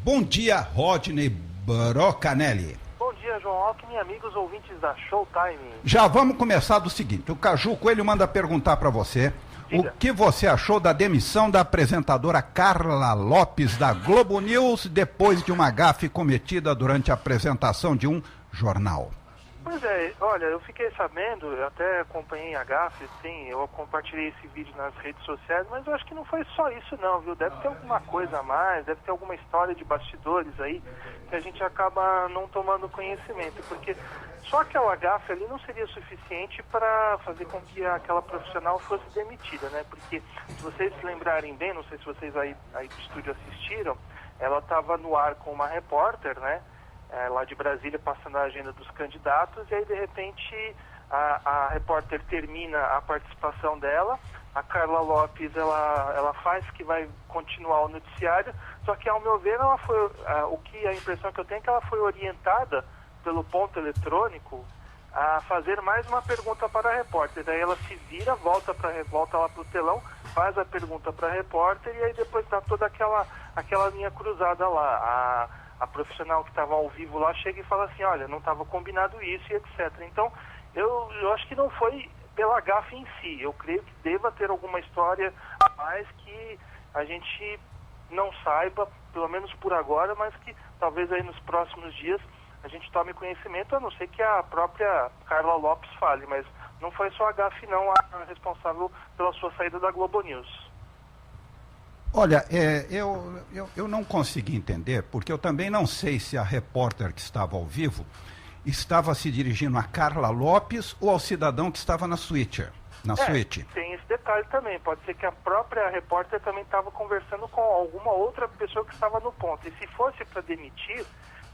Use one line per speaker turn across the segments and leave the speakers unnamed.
Bom dia, Rodney Brocanelli.
Bom dia, João Alckmin e amigos ouvintes da Showtime.
Já vamos começar do seguinte, o Caju Coelho manda perguntar para você o que você achou da demissão da apresentadora Carla Lopes da Globo News depois de uma gafe cometida durante a apresentação de um jornal.
Pois é, olha, eu fiquei sabendo, eu até acompanhei a gafe, sim, eu compartilhei esse vídeo nas redes sociais, mas eu acho que não foi só isso não, viu? Deve ter alguma coisa a mais, deve ter alguma história de bastidores aí que a gente acaba não tomando conhecimento, porque só aquela gafe ali não seria suficiente para fazer com que aquela profissional fosse demitida, né? Porque se vocês se lembrarem bem, não sei se vocês aí do estúdio assistiram, ela estava no ar com uma repórter, né? Lá de Brasília, passando a agenda dos candidatos, e aí de repente a repórter termina a participação dela, a Carla Lopes ela faz que vai continuar o noticiário, só que ao meu ver ela foi, a impressão que eu tenho é que ela foi orientada pelo ponto eletrônico a fazer mais uma pergunta para a repórter, daí ela se vira, volta lá para o telão, faz a pergunta para a repórter e aí depois dá toda aquela linha cruzada lá, a profissional que estava ao vivo lá chega e fala assim, olha, não estava combinado isso e etc. Então, eu acho que não foi pela gafe em si. Eu creio que deva ter alguma história a mais que a gente não saiba, pelo menos por agora, mas que talvez aí nos próximos dias a gente tome conhecimento, a não ser que a própria Carla Lopes fale, mas não foi só a gafe não a responsável pela sua saída da Globo News.
Olha, eu não consegui entender, porque eu também não sei se a repórter que estava ao vivo estava se dirigindo a Carla Lopes ou ao cidadão que estava na suíte.
Tem esse detalhe também, pode ser que a própria repórter também estava conversando com alguma outra pessoa que estava no ponto. E se fosse para demitir,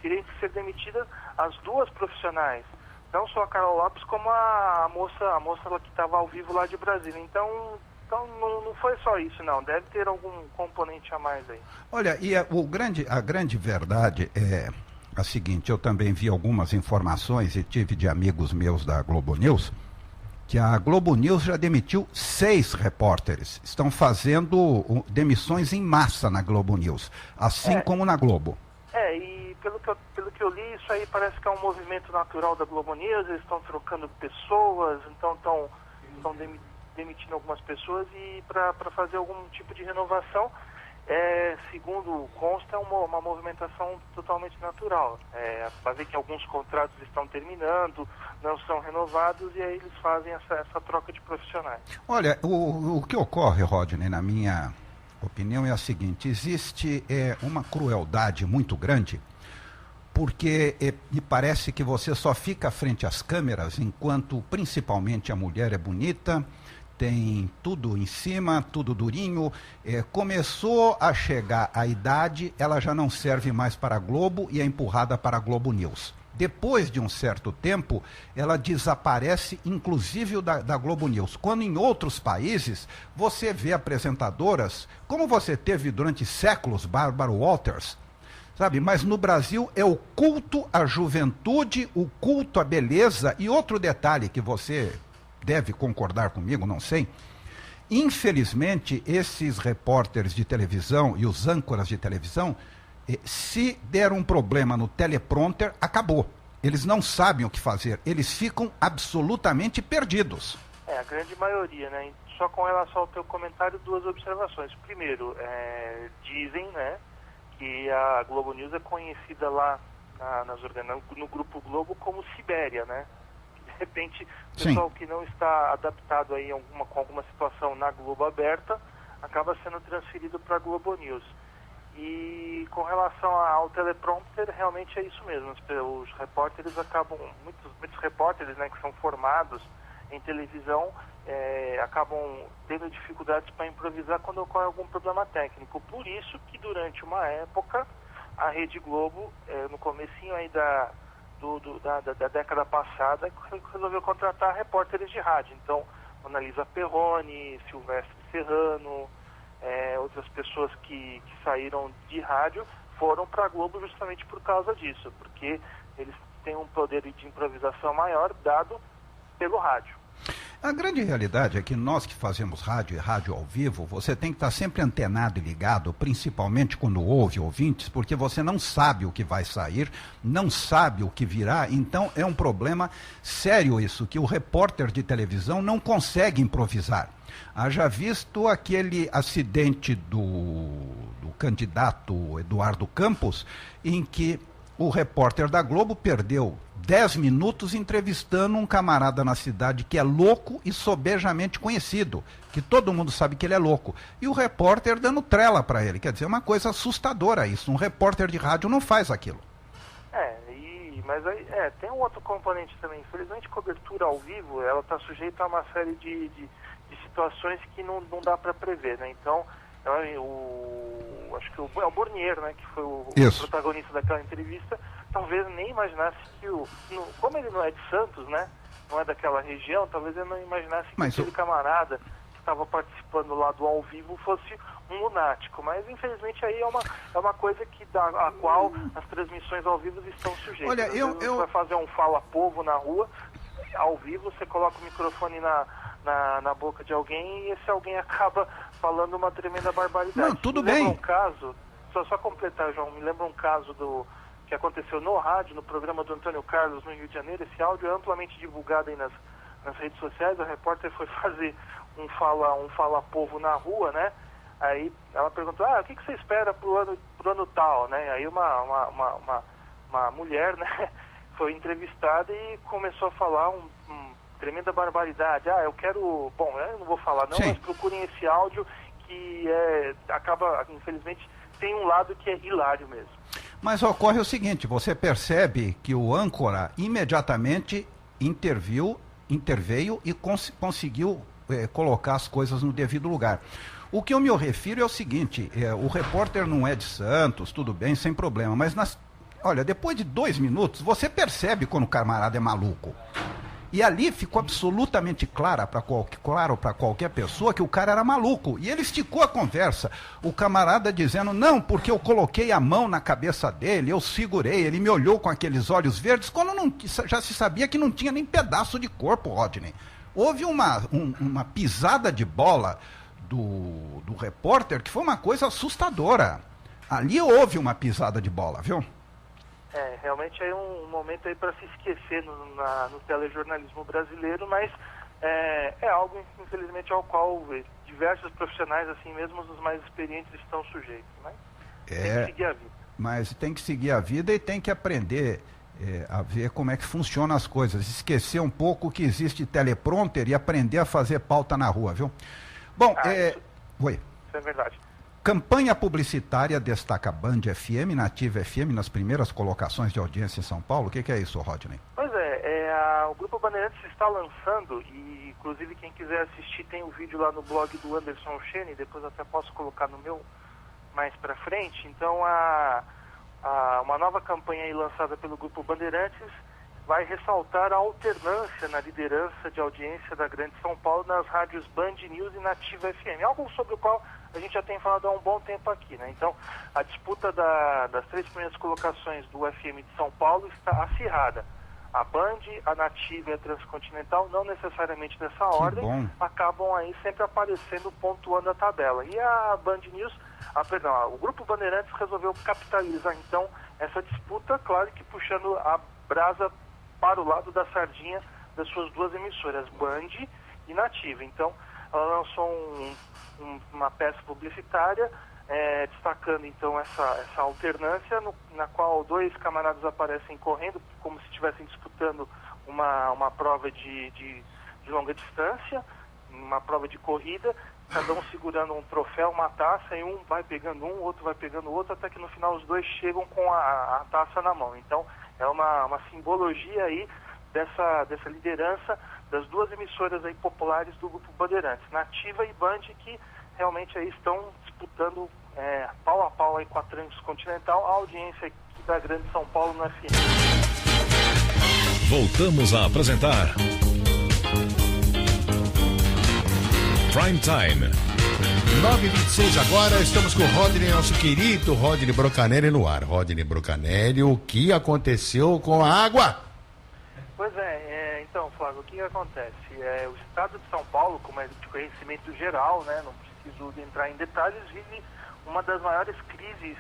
teriam que ser demitidas as duas profissionais. Não só a Carla Lopes, como a moça que estava ao vivo lá de Brasília. Então não foi só isso, não. Deve ter algum componente a mais aí.
Olha, e a grande verdade é a seguinte, eu também vi algumas informações e tive de amigos meus da Globo News, que a Globo News já demitiu 6 repórteres. Estão fazendo demissões em massa na Globo News, assim como na Globo.
E pelo que eu li, isso aí parece que é um movimento natural da Globo News, eles estão trocando pessoas, então estão demitindo algumas pessoas e para fazer algum tipo de renovação, segundo consta, é uma movimentação totalmente natural. Para ver que alguns contratos estão terminando, não são renovados e aí eles fazem essa troca de profissionais.
Olha, o que ocorre, Rodney, na minha opinião é a seguinte, existe uma crueldade muito grande, porque me parece que você só fica frente às câmeras enquanto principalmente a mulher é bonita, tem tudo em cima, tudo durinho, começou a chegar a idade, ela já não serve mais para a Globo e é empurrada para a Globo News. Depois de um certo tempo, ela desaparece, inclusive da Globo News. Quando em outros países, você vê apresentadoras, como você teve durante séculos, Barbara Walters, sabe? Mas no Brasil é o culto à juventude, o culto à beleza, e outro detalhe que você deve concordar comigo, não sei. Infelizmente, esses repórteres de televisão e os âncoras de televisão, se der um problema no teleprompter, acabou. Eles não sabem o que fazer, eles ficam absolutamente perdidos.
A grande maioria, né? Só com relação ao teu comentário, 2 observações. Primeiro, dizem, né, que a Globo News é conhecida lá no Grupo Globo como Sibéria, né? De repente, o pessoal que não está adaptado aí com alguma situação na Globo aberta, acaba sendo transferido para a Globo News. E com relação ao teleprompter, realmente é isso mesmo. Os repórteres acabam, muitos repórteres, né, que são formados em televisão, acabam tendo dificuldades para improvisar quando ocorre algum problema técnico. Por isso que durante uma época, a Rede Globo, no comecinho aí da década passada, resolveu contratar repórteres de rádio. Então, Analisa Perrone, Silvestre Serrano, outras pessoas que saíram de rádio foram para a Globo justamente por causa disso, porque eles têm um poder de improvisação maior dado pelo rádio.
A grande realidade é que nós que fazemos rádio e rádio ao vivo, você tem que estar sempre antenado e ligado, principalmente quando ouve ouvintes, porque você não sabe o que vai sair, não sabe o que virá, então é um problema sério isso, que o repórter de televisão não consegue improvisar. Haja visto aquele acidente do candidato Eduardo Campos, em que o repórter da Globo perdeu 10 minutos entrevistando um camarada na cidade que é louco e sobejamente conhecido, que todo mundo sabe que ele é louco. E o repórter dando trela para ele. Quer dizer, é uma coisa assustadora isso. Um repórter de rádio não faz aquilo.
Mas aí, tem um outro componente também. Infelizmente, cobertura ao vivo, ela está sujeita a uma série de situações que não dá para prever, né? Então, acho que é o Bornier, né, que foi o protagonista daquela entrevista, talvez nem imaginasse que como ele não é de Santos, né, não é daquela região, talvez ele não imaginasse que aquele camarada que estava participando lá do ao vivo fosse um lunático. Mas infelizmente aí é uma coisa a qual as transmissões ao vivo estão sujeitas.
Olha,
você vai fazer um fala-povo na rua, ao vivo, você coloca o microfone na boca de alguém e esse alguém acaba falando uma tremenda barbaridade.
Não, tudo bem.
Me lembra um caso, só completar, João, me lembra um caso que aconteceu no rádio, no programa do Antônio Carlos, no Rio de Janeiro. Esse áudio é amplamente divulgado aí nas redes sociais. A repórter foi fazer um fala-povo na rua, né? Aí ela perguntou, o que você espera pro ano tal, né? Aí uma mulher, né, foi entrevistada e começou a falar tremenda barbaridade. Eu quero... Bom, eu não vou falar não, mas procurem esse áudio que acaba, infelizmente, tem um lado que é hilário mesmo.
Mas ocorre o seguinte, você percebe que o âncora imediatamente interveio e conseguiu colocar as coisas no devido lugar. O que eu me refiro é o seguinte, o repórter não é de Santos, tudo bem, sem problema, mas olha, depois de 2 minutos, você percebe quando o camarada é maluco. E ali ficou absolutamente claro para qualquer pessoa que o cara era maluco. E ele esticou a conversa. O camarada dizendo, não, porque eu coloquei a mão na cabeça dele, eu segurei, ele me olhou com aqueles olhos verdes, quando já se sabia que não tinha nem pedaço de corpo, Rodney. Houve uma pisada de bola do repórter que foi uma coisa assustadora. Ali houve uma pisada de bola, viu?
Realmente é um momento aí para se esquecer no telejornalismo brasileiro, mas é algo, infelizmente, ao qual diversos profissionais, assim mesmo os mais experientes, estão sujeitos. Mas tem que seguir a vida.
Mas tem que seguir a vida e tem que aprender a ver como é que funcionam as coisas. Esquecer um pouco que existe teleprompter e aprender a fazer pauta na rua, viu? Bom, Oi.
Isso é verdade.
Campanha publicitária destaca Band FM, Nativa FM, nas primeiras colocações de audiência em São Paulo. O que é isso, Rodney?
Pois o Grupo Bandeirantes está lançando, e inclusive quem quiser assistir tem o vídeo lá no blog do Anderson Chene, depois até posso colocar no meu mais para frente. Então, uma nova campanha aí lançada pelo Grupo Bandeirantes vai ressaltar a alternância na liderança de audiência da Grande São Paulo nas rádios Band News e Nativa FM, algo sobre o qual a gente já tem falado há um bom tempo aqui, né? Então, a disputa das 3 primeiras colocações do FM de São Paulo está acirrada. A Band, a Nativa e a Transcontinental, não necessariamente nessa ordem, acabam aí sempre aparecendo, pontuando a tabela. E a Band News, o Grupo Bandeirantes resolveu capitalizar, então, essa disputa, claro que puxando a brasa para o lado da sardinha das suas 2 emissoras, Band e Nativa. Então, ela lançou uma peça publicitária destacando então essa alternância na qual 2 camaradas aparecem correndo como se estivessem disputando uma prova de longa distância, uma prova de corrida, cada um segurando um troféu, uma taça, e um vai pegando um, outro vai pegando o outro, até que no final os 2 chegam com a taça na mão. Então é uma simbologia aí dessa liderança das 2 emissoras aí populares do Grupo Bandeirantes, Nativa e Band, que realmente aí estão disputando pau a pau aí com a Transcontinental, a audiência aqui da Grande São Paulo no FM.
Voltamos a apresentar Prime Time.
9h26 agora, estamos com o Rodney, nosso querido Rodney Brocanelli no ar. Rodney Brocanelli, o que aconteceu com a água?
Pois Então, Flávio, o que acontece? O estado de São Paulo, como é de conhecimento geral, né, não preciso entrar em detalhes, vive uma das maiores crises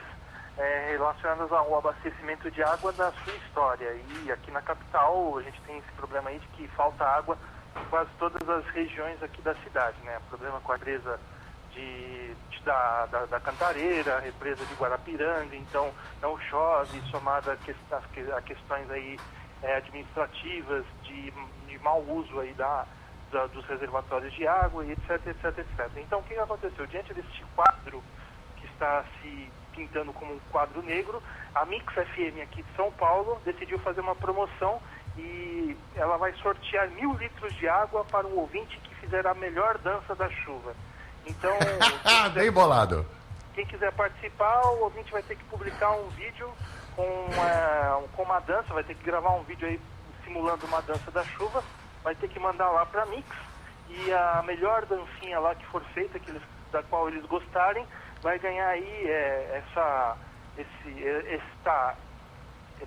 relacionadas ao abastecimento de água da sua história. E aqui na capital a gente tem esse problema aí de que falta água em quase todas as regiões aqui da cidade, né? Problema com a represa da Cantareira, a represa de Guarapiranga, então não chove, somado a questões aí administrativas de mau uso aí dos reservatórios de água, e etc, etc, etc. Então o que aconteceu? Diante deste quadro que está se pintando como um quadro negro, a Mix FM aqui de São Paulo decidiu fazer uma promoção e ela vai sortear 1.000 litros de água para o ouvinte que fizer a melhor dança da chuva. Então,
bem bolado.
Quem quiser participar, o ouvinte vai ter que publicar um vídeo com uma dança, vai ter que gravar um vídeo aí simulando uma dança da chuva, vai ter que mandar lá para a Mix, e a melhor dancinha lá que for feita, da qual eles gostarem, vai ganhar aí essa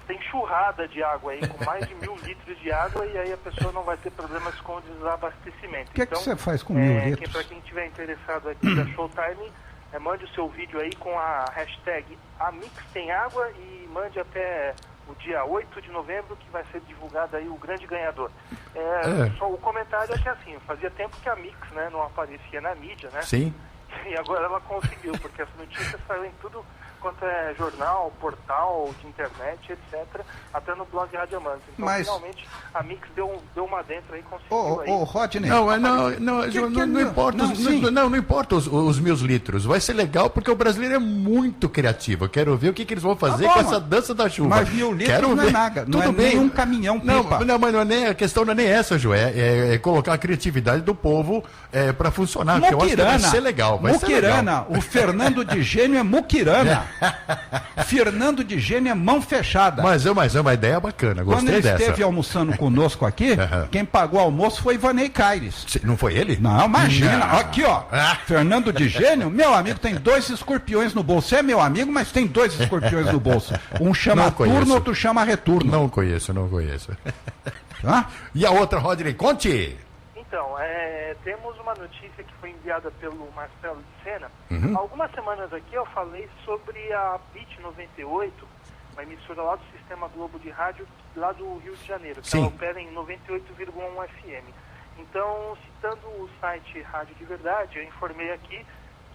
enxurrada de água aí, com mais de 1.000 litros de água, e aí a pessoa não vai ter problemas com o desabastecimento.
O que você faz com 1.000 litros?
Para quem estiver interessado aqui da Showtime, mande o seu vídeo aí com a hashtag AmixTemAgua e mande até o dia 8 de novembro, que vai ser divulgado aí o grande ganhador. Só o comentário é que assim, fazia tempo que a Mix, né, não aparecia na mídia, né?
Sim.
E agora ela conseguiu, porque essa notícia saiu em tudo quanto é jornal, portal, de internet, etc., até no blog Rádio Amantes. Então, finalmente, a Mix deu uma dentro aí, conseguiu aí.
Rodney.
Não importa os 1.000 litros. Vai ser legal porque o brasileiro é muito criativo. Eu quero ver o que eles vão fazer com essa dança da chuva.
Mas 1.000 litros não é nada. Não é nem um caminhão pipa.
Não, mas a questão não é nem essa, Joé. É colocar a criatividade do povo para funcionar.
Muquirana,
que eu acho que vai ser legal.
Muquirana. O Fernando de Gênio é muquirana. Fernando de Gênio é mão fechada.
Mas é uma ideia bacana, gostei dessa.
Quando ele esteve almoçando conosco aqui, quem pagou o almoço foi Ivanei Caires.
Não foi ele?
Não, imagina. Aqui, ó. Fernando de Gênio, meu amigo, tem 2 escorpiões no bolso. É meu amigo, mas tem 2 escorpiões no bolso. Um chama turno, outro chama retorno.
Não conheço. E a outra, Rodney, conte!
Então, temos uma notícia que foi enviada pelo Marcelo de Sena. Algumas semanas aqui eu falei sobre a BIT 98, uma emissora lá do Sistema Globo de Rádio, lá do Rio de Janeiro, que ela opera em 98,1 FM. Então, citando o site Rádio de Verdade, eu informei aqui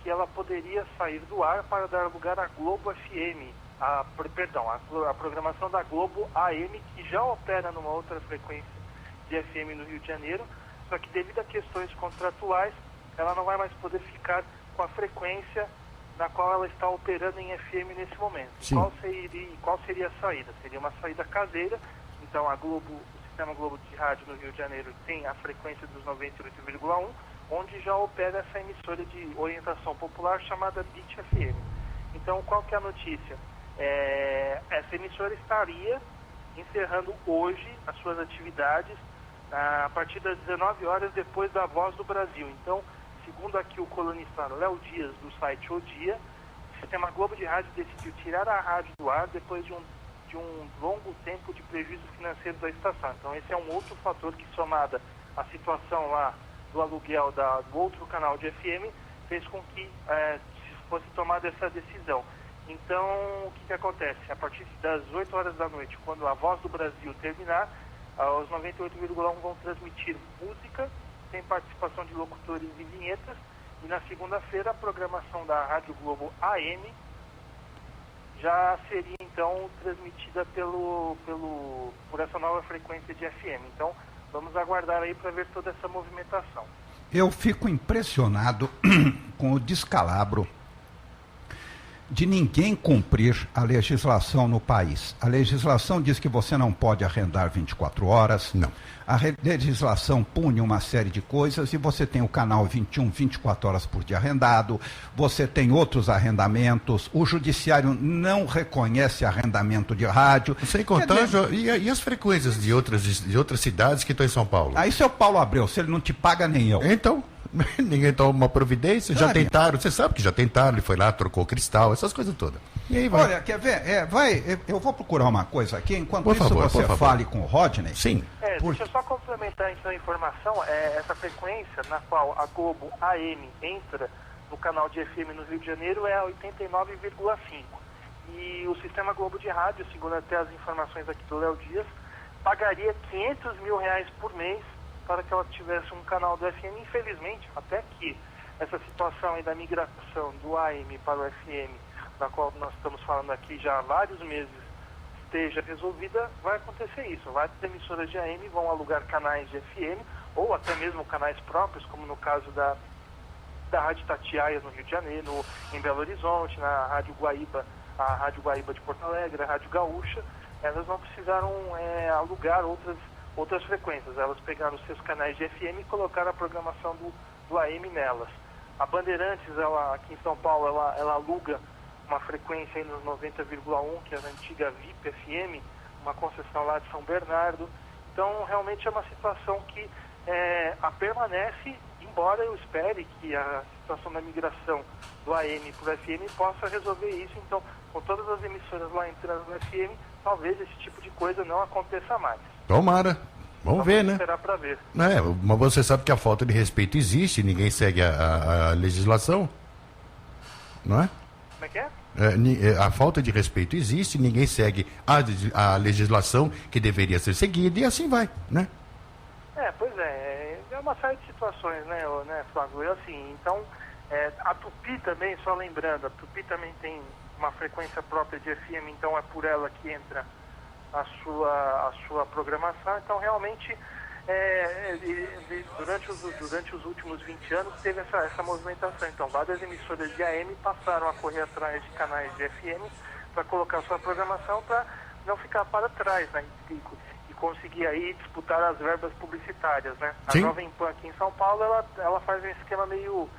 que ela poderia sair do ar para dar lugar à Globo FM, a programação da Globo AM, que já opera numa outra frequência de FM no Rio de Janeiro. Só que devido a questões contratuais, ela não vai mais poder ficar com a frequência na qual ela está operando em FM nesse momento. Qual seria a saída? Seria uma saída caseira. Então o Sistema Globo de Rádio no Rio de Janeiro tem a frequência dos 98,1, onde já opera essa emissora de orientação popular chamada BIT FM. Então qual que é a notícia? Essa emissora estaria encerrando hoje as suas atividades a partir das 19 horas, depois da Voz do Brasil. Então, segundo aqui o colunista Léo Dias, do site O Dia, o Sistema Globo de Rádio decidiu tirar a rádio do ar depois de um longo tempo de prejuízo financeiro da estação. Então, esse é um outro fator que, somada à situação lá do aluguel do outro canal de FM, fez com que fosse tomada essa decisão. Então, o que acontece? A partir das 8 horas da noite, quando a Voz do Brasil terminar, os 98,1 vão transmitir música, tem participação de locutores e vinhetas, e na segunda-feira a programação da Rádio Globo AM já seria então transmitida por essa nova frequência de FM. Então vamos aguardar aí para ver toda essa movimentação.
Eu fico impressionado com o descalabro de ninguém cumprir a legislação no país. A legislação diz que você não pode arrendar 24 horas.
Não.
A legislação pune uma série de coisas e você tem o canal 21, 24 horas por dia arrendado, você tem outros arrendamentos, o judiciário não reconhece arrendamento de rádio.
Sem contar, e as frequências de outras cidades que estão em São Paulo?
Aí, seu Paulo Abreu, se ele não te paga, nem eu.
Então, Ninguém toma uma providência, já tentaram, você sabe que já tentaram, ele foi lá, trocou o cristal, essas coisas todas. E aí vai.
Olha, quer ver? Eu vou procurar uma coisa aqui, enquanto
por
isso
favor,
você fale com o Rodney.
Sim.
Deixa eu só complementar então a informação, essa frequência na qual a Globo AM entra no canal de FM no Rio de Janeiro é a 89,5. E o Sistema Globo de Rádio, segundo até as informações aqui do Léo Dias, pagaria R$500 mil por mês para que ela tivesse um canal do FM. Infelizmente, até que essa situação aí da migração do AM para o FM, da qual nós estamos falando aqui já há vários meses, esteja resolvida, vai acontecer isso. Várias emissoras de AM vão alugar canais de FM, ou até mesmo canais próprios, como no caso da Rádio Itatiaia no Rio de Janeiro, em Belo Horizonte, na Rádio Guaíba, a Rádio Guaíba de Porto Alegre, a Rádio Gaúcha. Elas não precisaram alugar outras frequências. Elas pegaram os seus canais de FM e colocaram a programação do AM nelas. A Bandeirantes, aqui em São Paulo, ela aluga uma frequência aí nos 90,1, que é a antiga VIP FM, uma concessão lá de São Bernardo. Então, realmente é uma situação que permanece, embora eu espere que a situação da migração do AM para o FM possa resolver isso. Então, com todas as emissoras lá entrando no FM, talvez esse tipo de coisa não aconteça mais.
Tomara. Vamos ver, né?
Esperar para ver.
Mas você sabe que a falta de respeito existe, ninguém segue a legislação, não é?
Como é que é?
A falta de respeito existe, ninguém segue a legislação que deveria ser seguida e assim vai, né?
Pois é uma série de situações, né, Flávio? Então, a Tupi também, só lembrando, a Tupi também tem uma frequência própria de FM, então é por ela que entra a sua programação. Então, realmente, durante os últimos 20 anos, teve essa movimentação. Então, várias emissoras de AM passaram a correr atrás de canais de FM para colocar sua programação para não ficar para trás, né? E conseguir aí disputar as verbas publicitárias, né?
Sim.
A Jovem Pan aqui em São Paulo, ela faz um esquema meio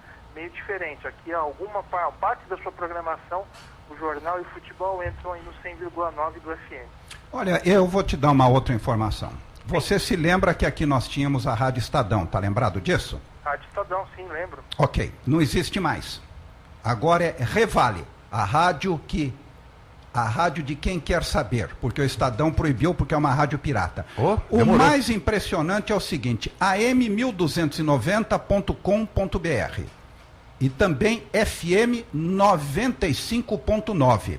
diferente. Aqui, parte da sua programação, o jornal e o futebol entram aí no 100,9 do FM.
Olha, eu vou te dar uma outra informação. Você se lembra que aqui nós tínhamos a Rádio Estadão, tá lembrado disso?
Rádio Estadão, sim, lembro.
Ok, não existe mais. Agora é Revale, a rádio de quem quer saber, porque o Estadão proibiu porque é uma rádio pirata. O mais impressionante é o seguinte, am1290.com.br e também FM 95.9.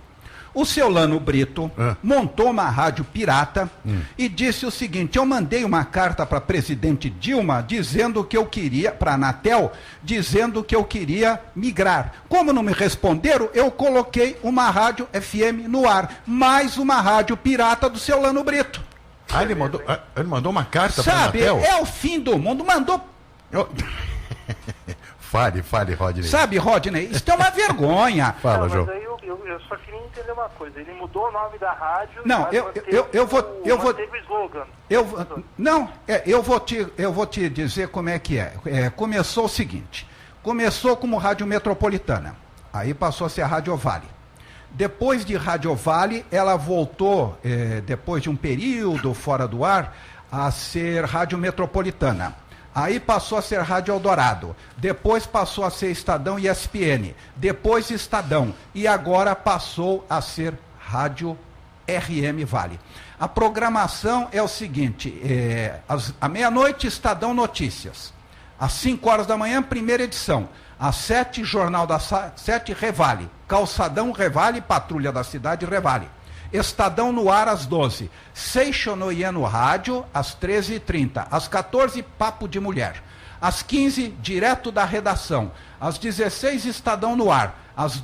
O seu Lano Brito montou uma rádio pirata e disse o seguinte: eu mandei uma carta para a presidente Dilma dizendo que eu queria, para a Anatel, dizendo que eu queria migrar. Como não me responderam, eu coloquei uma rádio FM no ar, mais uma rádio pirata do seu Lano Brito.
Ele mandou uma carta para a Anatel?
É o fim do mundo, mandou...
Fale, Rodney.
Sabe, Rodney, isso é uma vergonha.
Fala, João.
Mas aí eu só queria entender uma coisa. Ele mudou o nome da rádio.
Não, eu vou
manteve o slogan.
Eu vou te dizer como é que é. Começou o seguinte. Começou como Rádio Metropolitana. Aí passou a ser a Rádio Vale. Depois de Rádio Vale, ela voltou, depois de um período fora do ar, a ser Rádio Metropolitana. Aí passou a ser Rádio Eldorado, depois passou a ser Estadão e ESPN, depois Estadão, e agora passou a ser Rádio RM Vale. A programação é o seguinte, à meia-noite, Estadão Notícias, às 5 horas da manhã, primeira edição, às 7, Jornal das 7, Revale, Calçadão Revale, Patrulha da Cidade Revale. Estadão no ar às 12, Seixonoia no rádio às 13h30, às 14 Papo de Mulher, às 15 Direto da Redação, às 16 Estadão no ar, às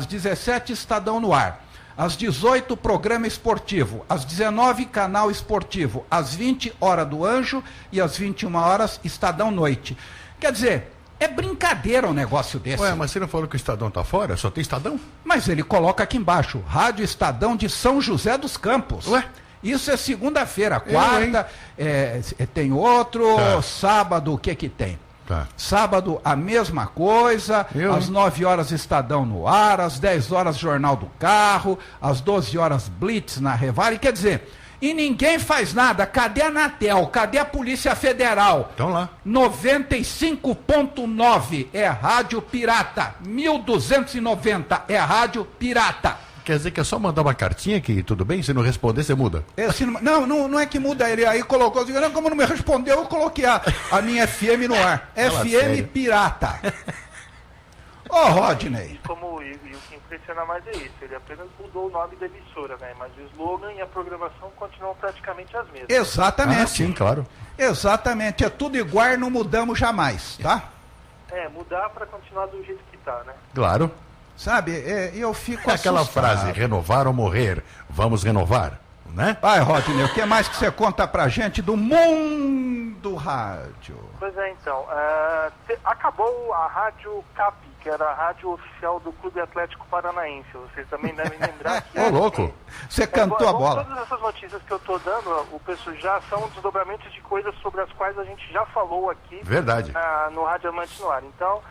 17 Estadão no ar, às 18 Programa Esportivo, às 19 Canal Esportivo, às 20 Hora do Anjo e às 21 horas Estadão Noite. Quer dizer, é brincadeira um negócio desse.
Ué, mas você não falou que o Estadão tá fora? Só tem Estadão?
Mas ele coloca aqui embaixo, Rádio Estadão de São José dos Campos.
Ué?
Isso é segunda-feira, quarta, tem outro, sábado, o que tem?
Tá.
Sábado, a mesma coisa, às 9 horas Estadão no ar, às 10 horas Jornal do Carro, às 12 horas Blitz na Revale. Quer dizer, E ninguém faz nada. Cadê a Anatel? Cadê a Polícia Federal?
Estão lá.
95.9 é rádio pirata. 1290 é rádio pirata.
Quer dizer que é só mandar uma cartinha que tudo bem? Se não responder, você muda.
Não é que muda. Ele aí colocou, como não me respondeu, eu coloquei a minha FM no ar. FM
sério.
pirata. Ô, Rodney.
E o que impressiona mais é isso, ele apenas mudou o nome da emissora, né? Mas o slogan e a programação continuam praticamente as mesmas.
Exatamente.
Sim, claro.
Exatamente. É tudo igual, não mudamos jamais, tá?
Mudar para continuar do jeito que tá, né?
Claro.
Sabe, eu fico
Aquela
assustado.
frase, renovar ou morrer, vamos renovar, né?
Vai, Rodney, o que mais que você conta pra gente do mundo rádio?
Pois é, então, acabou a Rádio CAP, que era a rádio oficial do Clube Atlético Paranaense. Vocês também devem lembrar que...
Ô, louco!
Você cantou a bola.
Todas essas notícias que eu estou dando, o pessoal já são desdobramentos de coisas sobre as quais a gente já falou aqui.
Verdade.
No Rádio Amante no Ar. Então,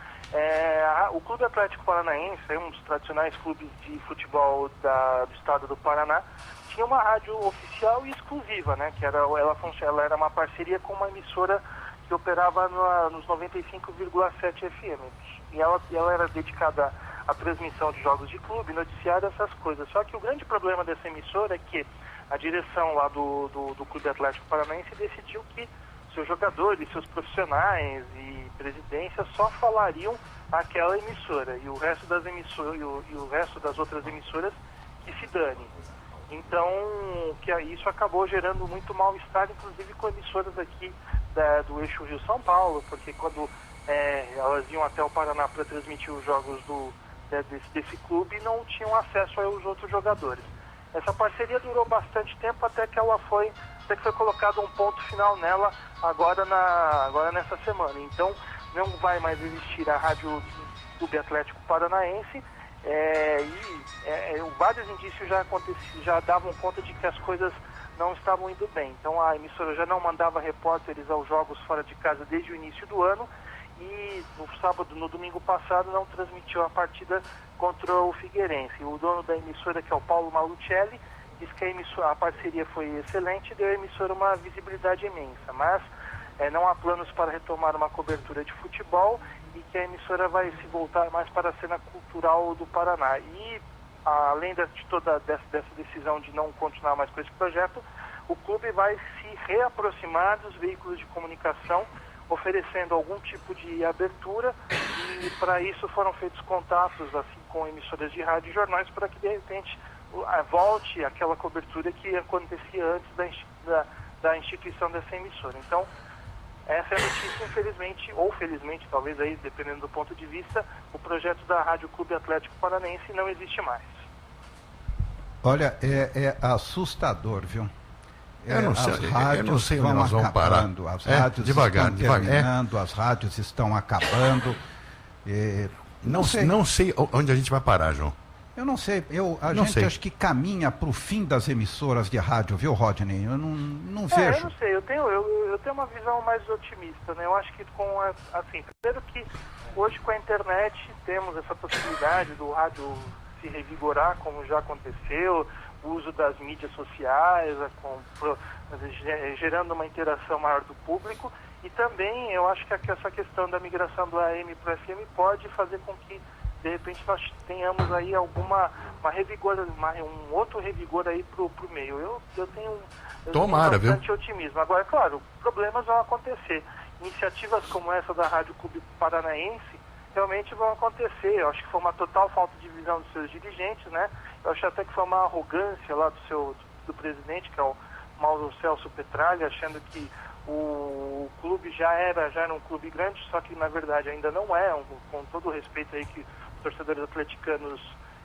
o Clube Atlético Paranaense, um dos tradicionais clubes de futebol do estado do Paraná, tinha uma rádio oficial e exclusiva, né? Que ela era uma parceria com uma emissora que operava nos 95,7 FM. E ela era dedicada à transmissão de jogos de clube, noticiário, essas coisas. Só que o grande problema dessa emissora é que a direção lá do Clube Atlético Paranaense decidiu que seus jogadores, seus profissionais e presidência só falariam aquela emissora e o resto das emissoras e o resto das outras emissoras que se dane. Então, isso acabou gerando muito mal-estar, inclusive com emissoras aqui do eixo Rio-São Paulo, porque quando elas iam até o Paraná para transmitir os jogos desse clube, não tinham acesso aos outros jogadores. Essa parceria durou bastante tempo até que foi colocado um ponto final nela agora nessa semana. Então, não vai mais existir a Rádio Clube Atlético Paranaense, vários indícios já davam conta de que as coisas não estavam indo bem. Então a emissora já não mandava repórteres aos jogos fora de casa desde o início do ano e no domingo passado não transmitiu a partida contra o Figueirense. O dono da emissora, que é o Paulo Malucelli, diz que a parceria foi excelente e deu à emissora uma visibilidade imensa, mas não há planos para retomar uma cobertura de futebol e que a emissora vai se voltar mais para a cena cultural do Paraná. E, além de toda dessa decisão de não continuar mais com esse projeto, o clube vai se reaproximar dos veículos de comunicação, oferecendo algum tipo de abertura, e para isso foram feitos contatos assim com emissoras de rádio e jornais para que, de repente, volte aquela cobertura que acontecia antes da instituição dessa emissora. Então, essa é a notícia, infelizmente, ou felizmente, talvez aí, dependendo do ponto de vista, o projeto da Rádio Clube Atlético Paranaense não existe mais.
Olha, é assustador, viu?
Eu não sei onde nós vamos parar.
As rádios
devagar,
estão terminando, as rádios estão acabando.
Não sei onde a gente vai parar, João.
Eu não sei. A gente acho que caminha para o fim das emissoras de rádio, viu, Rodney? Eu não vejo.
Eu não sei. Eu tenho uma visão mais otimista, né? Eu acho que primeiro que hoje com a internet temos essa possibilidade do rádio se revigorar, como já aconteceu, o uso das mídias sociais, gerando uma interação maior do público, e também eu acho que essa questão da migração do AM para o FM pode fazer com que, de repente, nós tenhamos aí um outro revigor aí pro meio. Eu tenho bastante otimismo. Agora, claro, problemas vão acontecer. Iniciativas como essa da Rádio Clube Paranaense realmente vão acontecer. Eu acho que foi uma total falta de visão dos seus dirigentes, né? Eu acho até que foi uma arrogância lá do presidente, que é o Mauro Celso Petralha, achando que o clube já era um clube grande, só que na verdade ainda não é, com todo o respeito aí que os torcedores atleticanos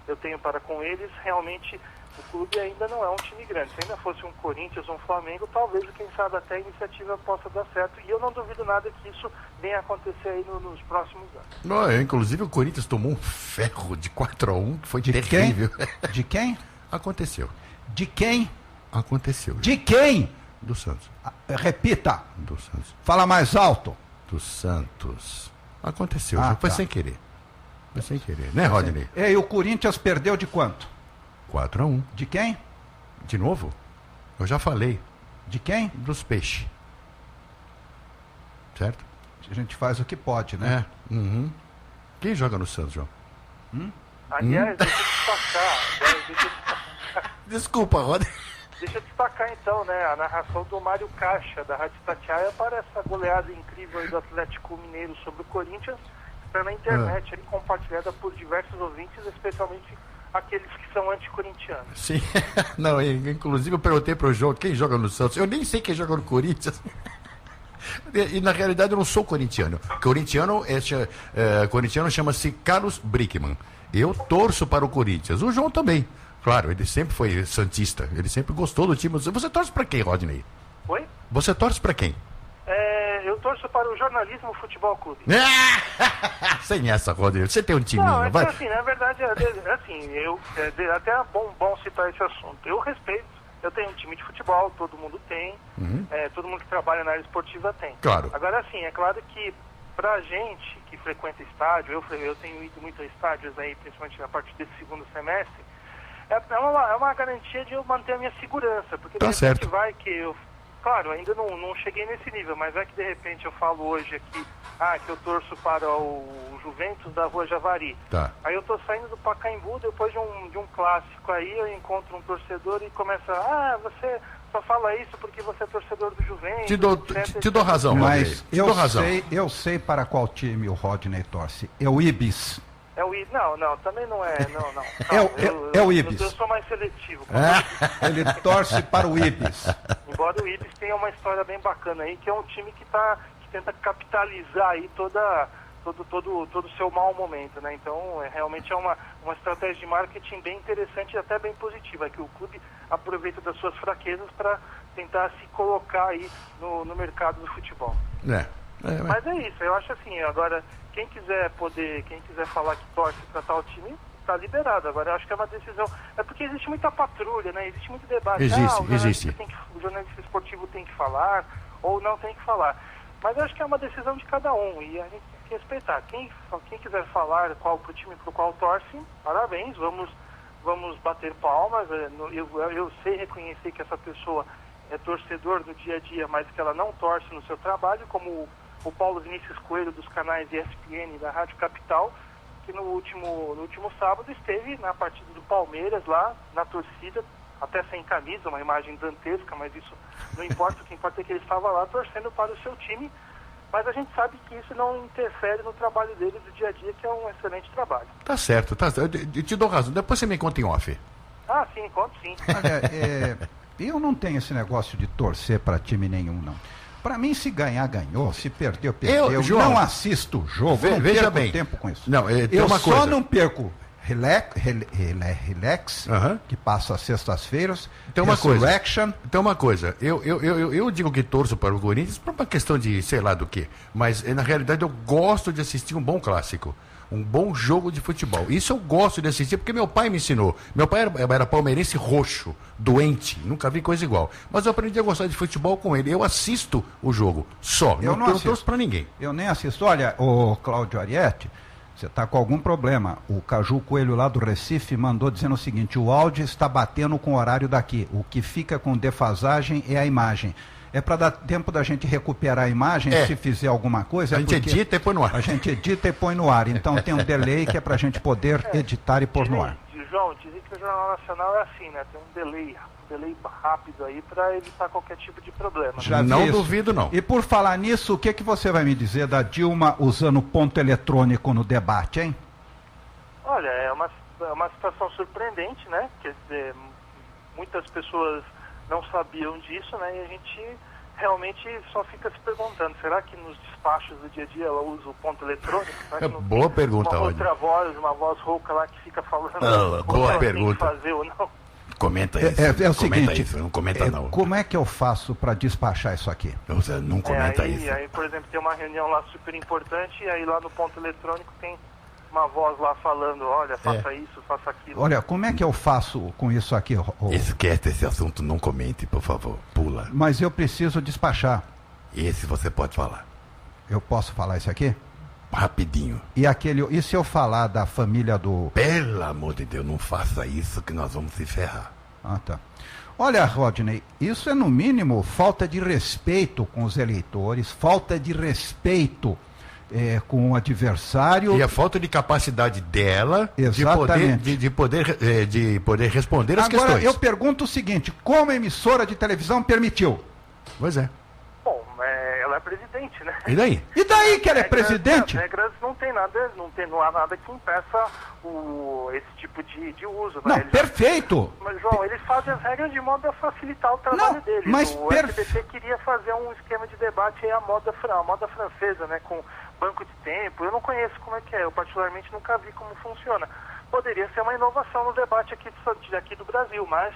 eu tenho para com eles, realmente o clube ainda não é um time grande. Se ainda fosse um Corinthians, um Flamengo, talvez, quem sabe, até a iniciativa possa dar certo. E eu não duvido nada que isso venha a acontecer aí nos próximos anos.
Não, inclusive o Corinthians tomou um ferro de 4-1, que foi terrível.
De quem?
Aconteceu.
De quem?
Aconteceu.
De quem?
Do Santos.
Repita.
Do Santos.
Fala mais alto.
Do Santos. Aconteceu, foi sem querer. Foi sem querer, né, Rodney?
E o Corinthians perdeu de quanto?
4-1.
De quem?
De novo? Eu já falei.
De quem?
Dos peixes. Certo?
A gente faz o que pode, né?
Uhum. Quem joga no Santos, João?
Aliás, deixa eu destacar.
Desculpa, Roda.
Deixa eu destacar então, né, a narração do Mário Caixa, da Rádio Tatiaia, para essa goleada incrível aí do Atlético Mineiro sobre o Corinthians, está na internet, aí, compartilhada por diversos ouvintes, especialmente aqueles que são anticorintianos.
Sim. Não, inclusive eu perguntei pro João quem joga no Santos. Eu nem sei quem joga no Corinthians. E na realidade eu não sou corintiano. Corintiano chama-se Carlos Brickman. Eu torço para o Corinthians. O João também. Claro, ele sempre foi santista. Ele sempre gostou do time. Você torce para quem, Rodney?
Oi?
Você torce para quem?
Eu torço para o Jornalismo Futebol Clube.
Sem essa, Rodney. Você tem um timinho,
Não,
vai?
assim, na verdade, até é bom citar esse assunto. Eu respeito. Eu tenho um time de futebol, todo mundo tem. Todo mundo que trabalha na área esportiva tem.
Claro.
Agora, assim, é claro que pra gente que frequenta estádio, eu tenho ido muito a estádios aí, principalmente a partir desse segundo semestre, é uma garantia de eu manter a minha segurança, porque
Tá
de repente
certo.
vai que eu... Claro, ainda não cheguei nesse nível, mas é que de repente eu falo hoje aqui, que eu torço para o Juventus da Rua Javari.
Tá.
Aí eu tô saindo do Pacaembu, depois de um clássico aí, eu encontro um torcedor e começa, você só fala isso porque você é torcedor do Juventus.
Te dou razão, Rodney.
Mas
Te dou razão.
eu sei para qual time o Rodney torce. É o Ibis.
É o Ibis. Não, também não é. Não.
É o Ibis.
Eu sou mais seletivo.
Ele torce para o Ibis.
Embora o Ibis tenha uma história bem bacana aí, que é um time que tenta capitalizar aí todo o seu mau momento, né? Então, realmente é uma estratégia de marketing bem interessante e até bem positiva, que o clube aproveita das suas fraquezas para tentar se colocar aí no mercado do futebol. Mas é isso, eu acho assim, agora, quem quiser falar que torce para tal time, está liberado. Agora, eu acho que é uma decisão... É porque existe muita patrulha, né? Existe muito debate.
Existe.
O jornalista esportivo tem que falar ou não tem que falar. Mas eu acho que é uma decisão de cada um e a gente tem que respeitar. Quem quiser falar pro time pro qual torce, parabéns, vamos bater palmas. Eu sei reconhecer que essa pessoa é torcedor do dia a dia, mas que ela não torce no seu trabalho, como o Paulo Vinícius Coelho dos canais ESPN da Rádio Capital, que no último sábado esteve na partida do Palmeiras lá, na torcida, até sem camisa, uma imagem dantesca, mas isso não importa, o que importa é que ele estava lá torcendo para o seu time, mas a gente sabe que isso não interfere no trabalho dele do dia a dia, que é um excelente trabalho.
Tá certo. Eu te dou razão. Depois você me conta em off.
Sim, conto sim.
Olha, eu não tenho esse negócio de torcer para time nenhum, não. Para mim, se ganhar, ganhou. Se perder, perdeu. Eu não assisto o jogo, não
veja
perco
bem.
tempo com isso.
Não,
eu só não perco Relax, que passa às sextas-feiras.
Então uma coisa. Eu digo que torço para o Corinthians por uma questão de sei lá do que. Mas na realidade eu gosto de assistir um bom clássico. Um bom jogo de futebol. Isso eu gosto de assistir porque meu pai me ensinou. Meu pai era palmeirense roxo, doente, nunca vi coisa igual. Mas eu aprendi a gostar de futebol com ele. Eu assisto o jogo só. Eu não torço para ninguém.
Eu nem assisto. Olha, o Cláudio Arietti, você está com algum problema. O Caju Coelho lá do Recife mandou dizendo o seguinte: o áudio está batendo com o horário daqui. O que fica com defasagem é a imagem. É para dar tempo da gente recuperar a imagem, se fizer alguma coisa.
A gente edita e põe no ar.
A gente edita e põe no ar. Então tem um delay que é para a gente poder editar e pôr no ar.
João, dizem que o Jornal Nacional é assim, né? Tem um delay rápido aí para evitar qualquer tipo de problema.
Já
não duvido, não.
E por falar nisso, o que você vai me dizer da Dilma usando ponto eletrônico no debate, hein?
Olha, é uma situação surpreendente, né? Quer dizer, muitas pessoas não sabiam disso, né? E a gente realmente só fica se perguntando, será que nos despachos do dia a dia ela usa o ponto eletrônico?
Boa pergunta,
Uma outra voz, uma voz rouca lá que fica falando
boa pergunta.
Tem que fazer ou não.
Comenta isso.
É o seguinte,
isso, não comenta não.
Como é que eu faço para despachar isso aqui?
Você não comenta isso.
Aí, por exemplo, tem uma reunião lá super importante e aí lá no ponto eletrônico tem uma voz lá falando, olha, faça isso, faça aquilo.
Olha, como é que eu faço com isso aqui?
Esquece esse assunto, não comente, por favor. Pula.
Mas eu preciso despachar.
Esse você pode falar.
Eu posso falar isso aqui?
Rapidinho.
E se eu falar da família do...
Pelo amor de Deus, não faça isso que nós vamos se ferrar.
Ah, tá. Olha, Rodney, isso é no mínimo falta de respeito com os eleitores, falta de respeito com o adversário.
E a falta de capacidade dela
Exatamente.
de poder responder as
Agora,
questões.
eu pergunto o seguinte, como a emissora de televisão permitiu?
Pois é.
Bom, ela é presidente, né?
E daí?
E daí que ela é presidente?
As regras não tem nada, não há nada que impeça esse tipo de uso.
Não,
né?
perfeito.
Mas, João, eles fazem as regras de modo a facilitar o trabalho deles.
mas
O SBT queria fazer um esquema de debate aí à moda francesa, né? Com banco de tempo. Eu não conheço como é que é. Eu, particularmente, nunca vi como funciona. Poderia ser uma inovação no debate aqui do Brasil, mas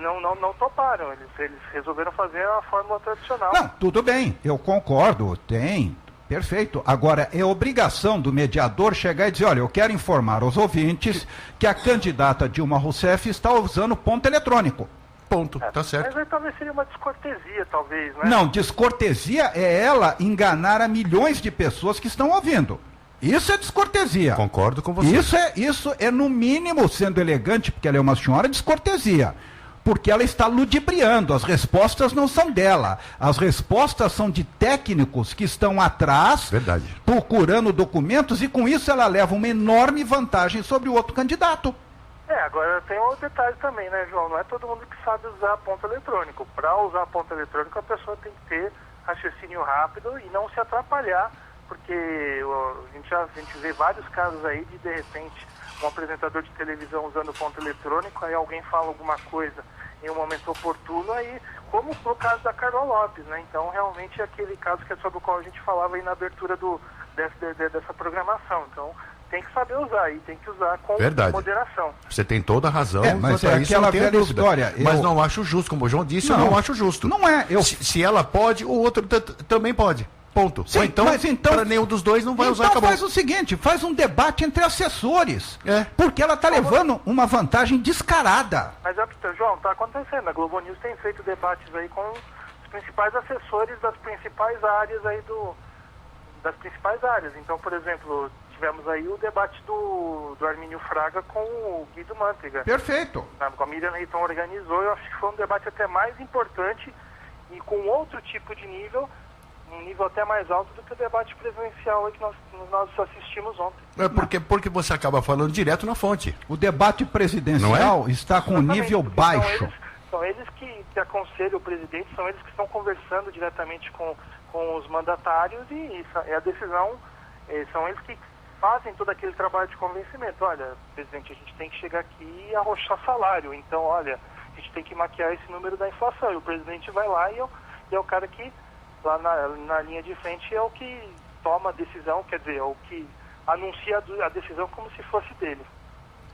não toparam. Eles resolveram fazer a fórmula tradicional.
Não, tudo bem, eu concordo, tem, perfeito. Agora, é obrigação do mediador chegar e dizer, olha, eu quero informar aos ouvintes que a candidata Dilma Rousseff está usando ponto eletrônico.
Ponto, tá certo.
Mas aí talvez seria uma descortesia, talvez, né?
Não, descortesia é ela enganar a milhões de pessoas que estão ouvindo. Isso é descortesia.
Concordo com você.
Isso é no mínimo, sendo elegante, porque ela é uma senhora, descortesia. Porque ela está ludibriando, as respostas não são dela. As respostas são de técnicos que estão atrás,
Verdade.
procurando documentos, e com isso ela leva uma enorme vantagem sobre o outro candidato.
Agora tem um detalhe também, né, João? Não é todo mundo que sabe usar ponto eletrônico. Para usar ponto eletrônico, a pessoa tem que ter raciocínio rápido e não se atrapalhar, porque a gente vê vários casos aí de repente, um apresentador de televisão usando ponto eletrônico, aí alguém fala alguma coisa em um momento oportuno, aí, como no caso da Carla Lopes, né? Então, realmente, é aquele caso que é sobre o qual a gente falava aí na abertura dessa programação. Então, tem que saber usar e tem que usar com moderação.
Você tem toda a razão.
Mas é aquela velha história.
Mas não acho justo, como o João disse, eu não acho justo.
Não é.
Se ela pode, o outro também pode. Ponto.
Sim,
ou então, para nenhum dos dois não vai usar, acabou.
Faz o seguinte, faz um debate entre assessores.
É.
Porque ela está levando uma vantagem descarada.
Mas, João, está acontecendo. A Globo News tem feito debates aí com os principais assessores das principais áreas aí das principais áreas. Então, por exemplo, tivemos aí o debate do Armínio Fraga com o Guido Mantega.
Perfeito.
A Miriam Leitão organizou, eu acho que foi um debate até mais importante e com outro tipo de nível, um nível até mais alto do que o debate presidencial que nós assistimos ontem.
É porque você acaba falando direto na fonte.
O debate presidencial está com nível baixo.
São eles que aconselham o presidente, são eles que estão conversando diretamente com os mandatários e isso é a decisão, são eles que fazem todo aquele trabalho de convencimento. Olha, presidente, a gente tem que chegar aqui e arrochar salário. Então, olha, a gente tem que maquiar esse número da inflação. E o presidente vai lá e é o cara que, lá na linha de frente, é o que toma a decisão, quer dizer, é o que anuncia a decisão como se fosse dele.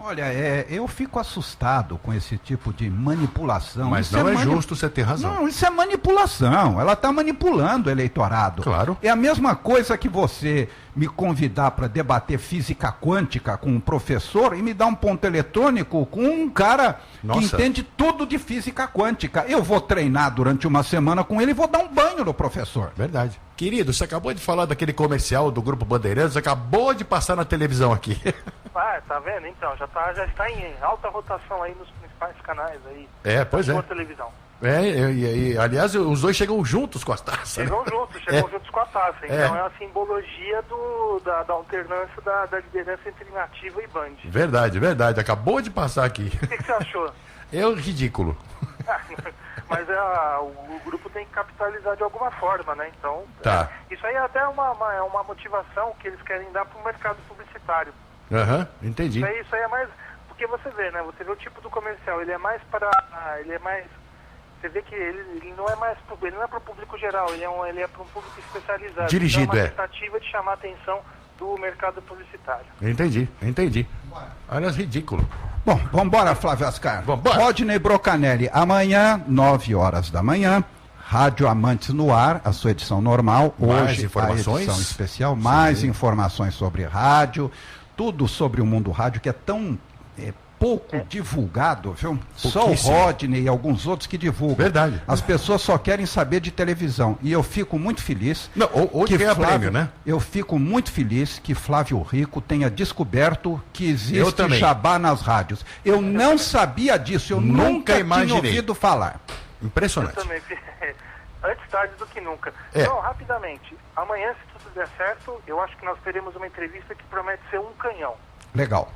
Olha, eu fico assustado com esse tipo de manipulação.
Mas isso não é justo, você ter razão.
Não, isso é manipulação. Ela está manipulando o eleitorado.
Claro.
É a mesma coisa que você me convidar para debater física quântica com um professor e me dar um ponto eletrônico com um cara que entende tudo de física quântica. Eu vou treinar durante uma semana com ele e vou dar um banho no professor.
Verdade. Querido, você acabou de falar daquele comercial do Grupo Bandeirantes, acabou de passar na televisão aqui.
Tá vendo? Então, já está em alta rotação aí nos principais canais aí.
Pois é.
Televisão.
Aliás, os dois chegam juntos com as taças.
Chegam juntos com a taça. Então é a simbologia da alternância da liderança entre Nativa e Band.
Verdade. Acabou de passar aqui.
O que você achou?
É ridículo.
Mas o grupo tem que capitalizar de alguma forma, né? Então, isso aí é até uma motivação que eles querem dar para o mercado publicitário.
Entendi.
Isso aí é mais... Porque você vê, né? Você vê o tipo do comercial, ele é mais para... Você vê que ele não é mais... Ele não é para o público geral, ele é para um público especializado.
Dirigido,
então é uma tentativa de chamar a atenção do mercado publicitário.
Entendi. Olha, ridículo.
Bom, vamos embora, Flávio Ascar.
Vambora.
Rodney Brocanelli, amanhã, 9 horas da manhã, Rádio Amantes no ar, a sua edição normal.
Mais
hoje
informações?
A edição especial, mais informações sobre rádio, tudo sobre o mundo rádio que é tão pouco divulgado, viu? Só o Rodney e alguns outros que divulgam.
Verdade.
As pessoas só querem saber de televisão. E eu fico muito feliz.
Não, hoje ganha prêmio, né?
Eu fico muito feliz que Flávio Rico tenha descoberto que
Eu
existe
também.
jabá nas rádios. Eu não sabia disso, eu nunca
imaginei.
tinha ouvido falar.
Impressionante.
Eu também. Antes tarde do que nunca.
É.
Então, rapidamente, amanhã, se tudo der certo, eu acho que nós teremos uma entrevista que promete ser um canhão.
Legal.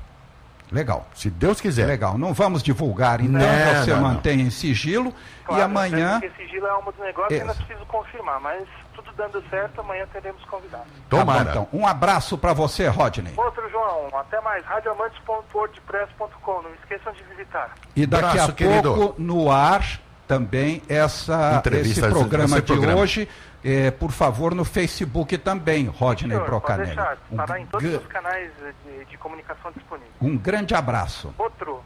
Legal.
Se Deus quiser.
Legal. Não vamos divulgar, então
Não,
você
não, não.
mantém em sigilo.
Claro,
E amanhã.
Porque sigilo é um dos negócios que
Isso.
ainda preciso confirmar, mas tudo dando certo, amanhã teremos convidados.
Tomara.
Tá bom, então. Um abraço para você, Rodney.
Outro, João, até mais. radioamantes.wordpress.com. Não esqueçam de visitar.
E daqui
Abraço,
a pouco,
querido.
no ar, também esse
Entrevista,
programa
esse
de
programa.
hoje. Por favor, no Facebook também, Rodney
Senhor, pode
Brocanelli.
deixar. Estará em todos os canais de comunicação disponíveis.
Um grande abraço.
Outro,